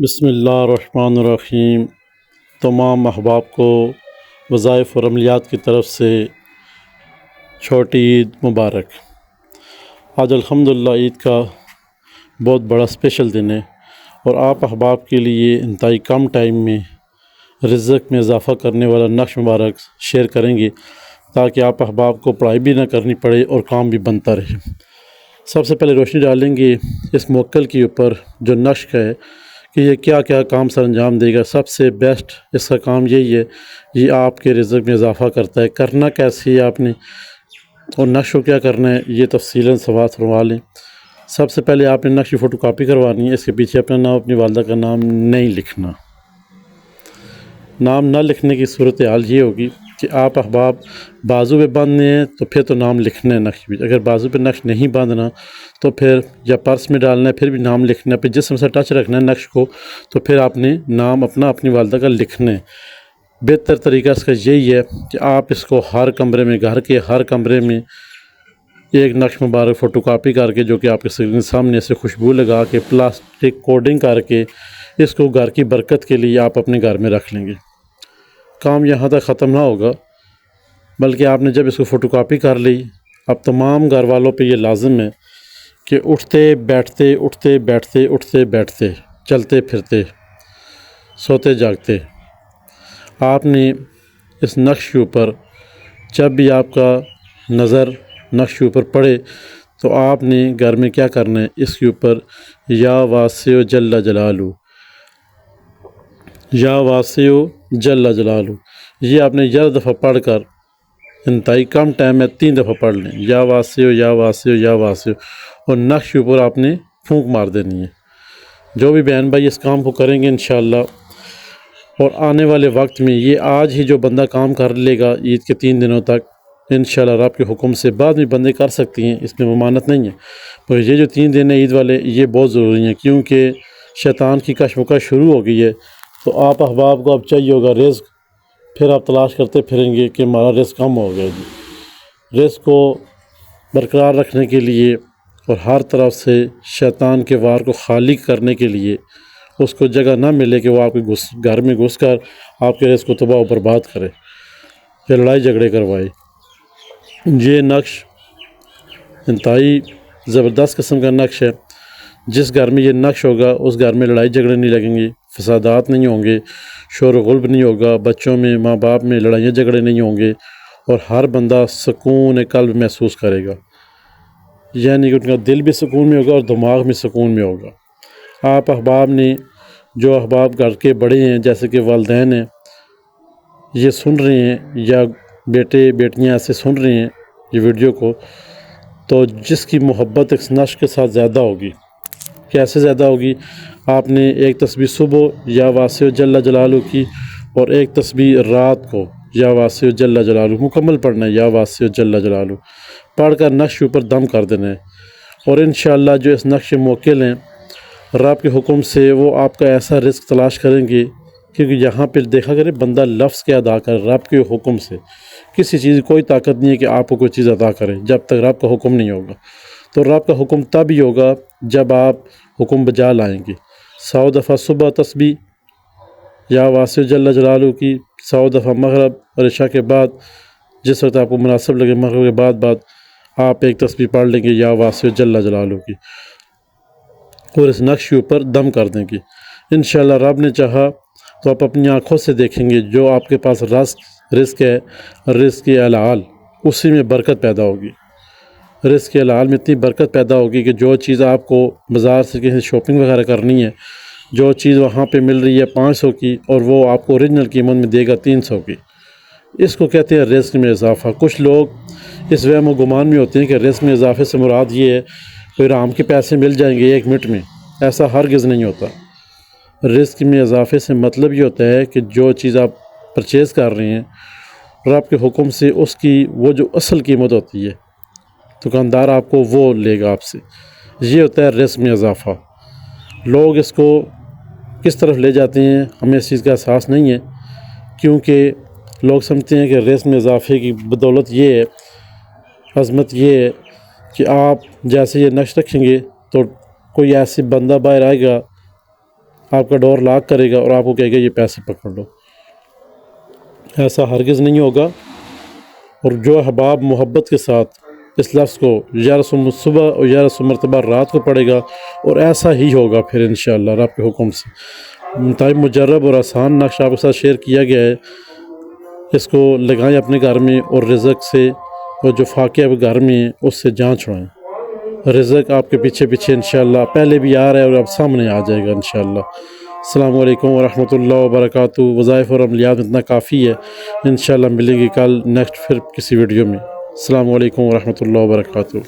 بسم اللہ الرحمن الرحیم۔ تمام احباب کو وظائف اور عملیات کی طرف سے چھوٹی عید مبارک۔ آج الحمدللہ عید کا بہت بڑا اسپیشل دن ہے اور آپ احباب کے لیے انتہائی کم ٹائم میں رزق میں اضافہ کرنے والا نقش مبارک شیئر کریں گے تاکہ آپ احباب کو پڑھائی بھی نہ کرنی پڑے اور کام بھی بنتا رہے۔ سب سے پہلے روشنی ڈالیں گے اس موکل کے اوپر جو نقش ہے کہ یہ کیا کیا کام سر انجام دے گا۔ سب سے بیسٹ اس کا کام یہی ہے، یہ آپ کے رزق میں اضافہ کرتا ہے۔ کرنا کیسے ہے آپ نے اور نقش کو کیا کرنا ہے یہ تفصیلاً سماعت فرما لیں۔ سب سے پہلے آپ نے نقش کی فوٹو کاپی کروانی ہے۔ اس کے پیچھے اپنا نام، اپنی والدہ کا نام نہیں لکھنا۔ نام نہ لکھنے کی صورتحال یہ ہوگی کہ آپ احباب بازو پہ باندھنے ہیں تو پھر تو نام لکھنا ہے نقش بھی۔ اگر بازو پہ نقش نہیں باندھنا تو پھر یا پرس میں ڈالنا ہے، پھر بھی نام لکھنا ہے۔ پھر جسم سے ٹچ رکھنا ہے نقش کو تو پھر آپ نے نام اپنی والدہ کا لکھنا ہے۔ بہتر طریقہ اس کا یہی ہے کہ آپ اس کو ہر کمرے میں، گھر کے ہر کمرے میں ایک نقش مبارک فوٹو کاپی کر کے، جو کہ آپ کے اسکرین سامنے سے خوشبو لگا کے پلاسٹک کوڈنگ کر کے اس کو گھر کی برکت کے لیے آپ اپنے گھر میں رکھ لیں گے۔ کام یہاں تک ختم نہ ہوگا، بلکہ آپ نے جب اس کو فوٹو کاپی کر لی، اب تمام گھر والوں پہ یہ لازم ہے کہ اٹھتے بیٹھتے اٹھتے بیٹھتے اٹھتے بیٹھتے، چلتے پھرتے، سوتے جاگتے، آپ نے اس نقش کے اوپر جب بھی آپ کا نظر نقش کے اوپر پڑے تو آپ نے گھر میں کیا کرنا ہے، اس کے اوپر یا واسع جل جلالہ، یا واسع جل جلالہ، یہ آپ نے 11 دفعہ پڑھ کر انتہائی کم ٹائم میں 3 دفعہ پڑھ لیں، یا واسع یا واسع یا واسع، اور نقش کے اوپر آپ نے پھونک مار دینی ہے۔ جو بھی بہن بھائی اس کام کو کریں گے انشاءاللہ، اور آنے والے وقت میں یہ آج ہی جو بندہ کام کر لے گا عید کے 3 دنوں تک، انشاءاللہ رب کے حکم سے بعد میں بندے کر سکتی ہیں، اس میں ممانعت نہیں ہے، پر یہ جو 3 دن ہیں عید والے یہ بہت ضروری ہیں، کیونکہ شیطان کی کشمکش شروع ہو گئی ہے۔ تو آپ احباب کو اب چاہیے ہوگا رزق، پھر آپ تلاش کرتے پھریں گے کہ ہمارا رزق کم ہو گیا جی۔ رزق کو برقرار رکھنے کے لیے اور ہر طرف سے شیطان کے وار کو خالی کرنے کے لیے اس کو جگہ نہ ملے کہ وہ آپ کے گھر میں گھس کر آپ کے رزق کو تباہ و برباد کرے یا لڑائی جھگڑے کروائے۔ یہ نقش انتہائی زبردست قسم کا نقش ہے۔ جس گھر میں یہ نقش ہوگا اس گھر میں لڑائی جھگڑے نہیں لگیں گے، فسادات نہیں ہوں گے، شور و غلب نہیں ہوگا، بچوں میں، ماں باپ میں لڑائیاں جھگڑے نہیں ہوں گے، اور ہر بندہ سکون قلب محسوس کرے گا، یعنی کہ ان کا دل بھی سکون میں ہوگا اور دماغ میں سکون میں ہوگا۔ آپ احباب نے، جو احباب گھر کے بڑے ہیں جیسے کہ والدین ہیں، یہ سن رہے ہیں یا بیٹے بیٹیاں ایسے سن رہے ہیں یہ ویڈیو کو، تو جس کی محبت ایک نقش کے ساتھ زیادہ ہوگی، کیسے زیادہ ہوگی؟ آپ نے ایک تسبیح صبح یا واسع جل جلالہ کی اور ایک تسبیح رات کو یا واسع جل جلالہ مکمل پڑھنا ہے، یا واسع جل جلالہ پڑھ کر نقش کے اوپر دم کر دینا ہے، اور انشاءاللہ جو اس نقش موکل ہیں رب کے حکم سے وہ آپ کا ایسا رزق تلاش کریں گے، کیونکہ یہاں پہ دیکھا کرے بندہ لفظ کے ادا کر رب کے حکم سے، کسی چیز کی کوئی طاقت نہیں ہے کہ آپ کو کوئی چیز ادا کرے جب تک رب کا حکم نہیں ہوگا۔ تو رب کا حکم تب ہی ہوگا جب آپ حکم بجا لائیں گے۔ 100 دفعہ صبح تسبیح یا واسع جل جلالہ کی، 100 دفعہ مغرب اور عشاء کے بعد، جس وقت آپ کو مناسب لگے مغرب کے بعد آپ ایک تسبیح پڑھ لیں گے یا واسع جل جلالہ کی، اور اس نقش کے اوپر دم کر دیں گے۔ انشاءاللہ رب نے چاہا تو آپ اپنی آنکھوں سے دیکھیں گے جو آپ کے پاس رزق ہے، رزق کے العال، اسی میں برکت پیدا ہوگی۔ رزق کے العال میں اتنی برکت پیدا ہوگی کہ جو چیز آپ کو بازار سے کسی شاپنگ وغیرہ کرنی ہے، جو چیز وہاں پہ مل رہی ہے 500 کی اور وہ آپ کو اوریجنل قیمت میں دے گا 300 کی، اس کو کہتے ہیں رزق میں اضافہ۔ کچھ لوگ اس وہم و گمان میں ہوتے ہیں کہ رزق میں اضافے سے مراد یہ ہے کوئی رام کے پیسے مل جائیں گے 1 منٹ میں، ایسا ہرگز نہیں ہوتا۔ رزق میں اضافے سے مطلب یہ ہوتا ہے کہ جو چیز آپ پرچیز کر رہے ہیں رب کے حکم سے، اس کی وہ جو اصل قیمت ہوتی ہے دکاندار آپ کو وہ لے گا آپ سے، یہ ہوتا ہے رزق میں اضافہ۔ لوگ اس کو کس طرف لے جاتے ہیں ہمیں اس چیز کا احساس نہیں ہے، کیونکہ لوگ سمجھتے ہیں کہ رزق میں اضافے کی بدولت یہ ہے، عظمت یہ ہے کہ آپ جیسے یہ نقش رکھیں گے تو کوئی ایسی بندہ باہر آئے گا آپ کا ڈور لاک کرے گا اور آپ کو کہے گا یہ پیسے پکڑ لو. ایسا ہرگز نہیں ہوگا. اور جو احباب محبت کے ساتھ اس لفظ کو 1100 صبح اور 1100 مرتبہ رات کو پڑے گا، اور ایسا ہی ہوگا پھر انشاءاللہ رب کے حکم سے. انتہائی مجرب اور آسان نقش آپ کے ساتھ شیئر کیا گیا ہے. اس کو لگائیں اپنے گھر میں، اور رزق سے اور جو فاقے آپ کے گھر میں ہیں اس سے جان چھڑائیں. رزق آپ کے پیچھے پیچھے انشاءاللہ پہلے بھی آ رہا ہے اور اب سامنے آ جائے گا انشاءاللہ. السلام علیکم ورحمۃ اللہ وبرکاتہ. وظائف اور عملیات اتنا کافی ہے. انشاءاللہ ملیں گے کل نیکسٹ پھر کسی ویڈیو میں. السلام علیکم ورحمۃ اللہ وبرکاتہ.